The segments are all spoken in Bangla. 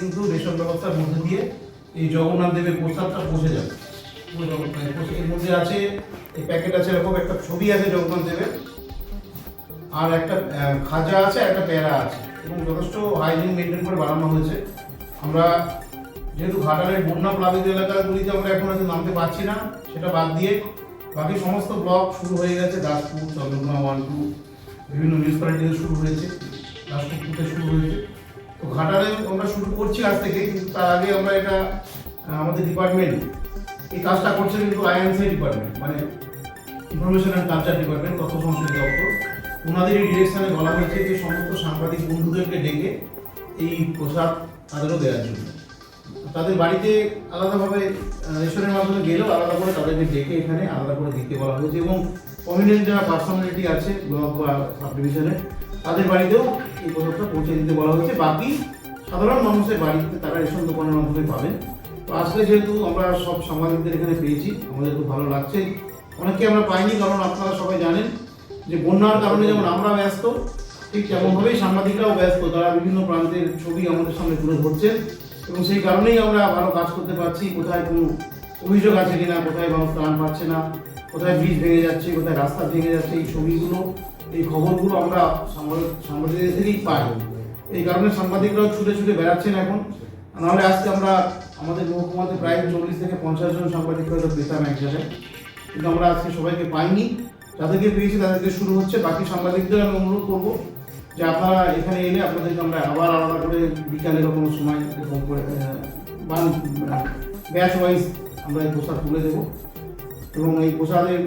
কিন্তু রেশন ব্যবস্থার মধ্যে দিয়ে এই জগন্নাথ দেবের প্রসাদটা পৌঁছে যাবে। এর মধ্যে আছে এই প্যাকেট আছে, এরকম একটা ছবি আছে জগন্নাথ দেবের, আর একটা খাজা আছে, একটা প্যারা আছে, এবং যথেষ্ট হাইজিন মেনটেন করে বানানো হয়েছে। আমরা যেহেতু ঘাটালের বন্যা প্লাবিত এলাকাগুলিতে আমরা এখন হয়তো নামতে পারছি না, সেটা বাদ দিয়ে বাকি সমস্ত ব্লক শুরু হয়ে গেছে। দাসপুর, চন্দ্রকোনা 1-2 বিভিন্ন মিউনিসিপ্যালিটিতে শুরু হয়েছে, দাসপুরতে শুরু হয়েছে। তো ঘাটালে আমরা শুরু করছি আজ থেকে, কিন্তু তার আগে আমরা এটা আমাদের ডিপার্টমেন্ট এই কাজটা করছে, কিন্তু আইএনসি ডিপার্টমেন্ট মানে ইনফরমেশন অ্যান্ড কালচার ডিপার্টমেন্ট, তথ্য সংস্কৃতি দপ্তর, ওনাদেরই ডিরেকশনে বলা হয়েছে যে সমস্ত সাংবাদিক বন্ধুদেরকে ডেকে এই প্রসাদ তাদেরও দেওয়ার জন্য। তাদের বাড়িতে আলাদাভাবে রেশনের মাধ্যমে গেলেও আলাদা করে তাদেরকে ডেকে এখানে আলাদা করে দিতে বলা হয়েছে, এবং প্রমিনেন্ট যারা পার্সোনালিটি আছে ব্লক বা সাব ডিভিশনে তাদের বাড়িতেও এই প্রসাদটা পৌঁছে দিতে বলা হয়েছে। বাকি সাধারণ মানুষের বাড়িতে তারা রেশন দোকানের মাধ্যমে পাবেন। তো আজকে যেহেতু আমরা সব সাংবাদিকদের এখানে পেয়েছি, আমাদের খুব ভালো লাগছে। অনেকে আমরা পাইনি, কারণ আপনারা সবাই জানেন যে বন্যার কারণে যেমন আমরা ব্যস্ত, ঠিক তেমনভাবেই সাংবাদিকরাও ব্যস্ত। তারা বিভিন্ন প্রান্তের ছবি আমাদের সামনে তুলে ধরছেন, এবং সেই কারণেই আমরা ভালো কাজ করতে পারছি। কোথায় কোনো অভিযোগ আছে কিনা, কোথায় মানুষ ত্রাণ পাচ্ছে না, কোথায় ব্রিজ ভেঙে যাচ্ছে, কোথায় রাস্তা ভেঙে যাচ্ছে, এই ছবিগুলো, এই খবরগুলো আমরা সাংবাদিকদের থেকেই পাই। এই কারণে সাংবাদিকরাও ছুটে ছুটে বেড়াচ্ছেন এখন। নাহলে আজকে আমরা আমাদের মহকুমাতে প্রায় 40 থেকে 50 জন সাংবাদিক হয়তো পেতাম এক জায়গায়, কিন্তু আমরা আজকে সবাইকে পাইনি। যাদেরকে পেয়েছি তাদেরকে শুরু হচ্ছে। বাকি সাংবাদিকদের আমি অনুরোধ করবো যে আপনারা এখানে এলে আপনাদেরকে আমরা আবার আলাদা করে বিকালে বা কোনো সময় এরকম করে ব্যাচ ওয়াইজ আমরা এই প্রসাদ তুলে দেবো, এবং এই প্রসাদের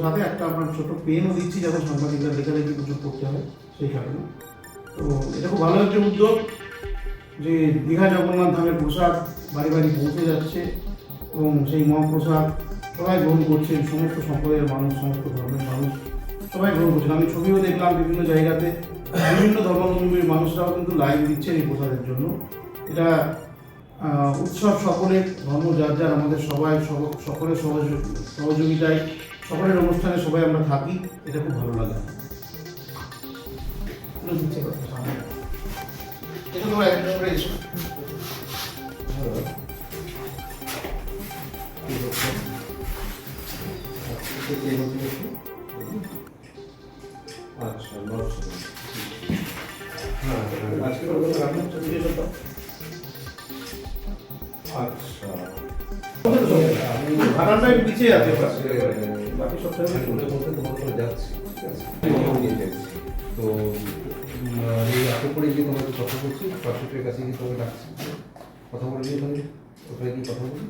সাথে একটা আপনার ছোটো পেনও দিচ্ছি, যাতে সাংবাদিকরা লেখালেখি কিছু করতে হবে সেই কারণে। তো এটা খুব ভালো একটা উদ্যোগ যে দীঘা জগন্নাথ ধামের প্রসাদ বাড়ি বাড়ি পৌঁছে যাচ্ছে, এবং সেই মহাপ্রসাদ সবাই গ্রহণ করছেন। সমস্ত সম্প্রদায়ের মানুষ, সমস্ত ধর্মের মানুষ সবাই গ্রহণ করছেন। আমি ছবিও দেখলাম বিভিন্ন জায়গাতে, বিভিন্ন ধর্মাবলম্বীর মানুষরাও কিন্তু লাইভ দিচ্ছেন এই প্রসাদের জন্য। এটা উৎসব সকলের, ধর্ম যার যার, আমাদের সবাই সকলের সহযোগিতায় সকলের অনুষ্ঠানে সবাই আমরা থাকি, এটা খুব ভালো লাগে। এটা তোমরা একটা করে এসো। আচ্ছা, নমস্কার। আজকে আপনার ছবি যেটা আচ্ছা, আমি ভাড়াটাই পিছিয়ে আছে, বাকি সব মধ্যে তোমার করে যাচ্ছি, ঠিক আছে, নিয়ে যাচ্ছি। তো এই আপনি করে গিয়ে তোমাকে কথা বলছি, পার্শ্বটের কাছে গিয়ে তোমাকে ডাকছি, কথা বলে নিয়ে ওখানে কি কথা বলি।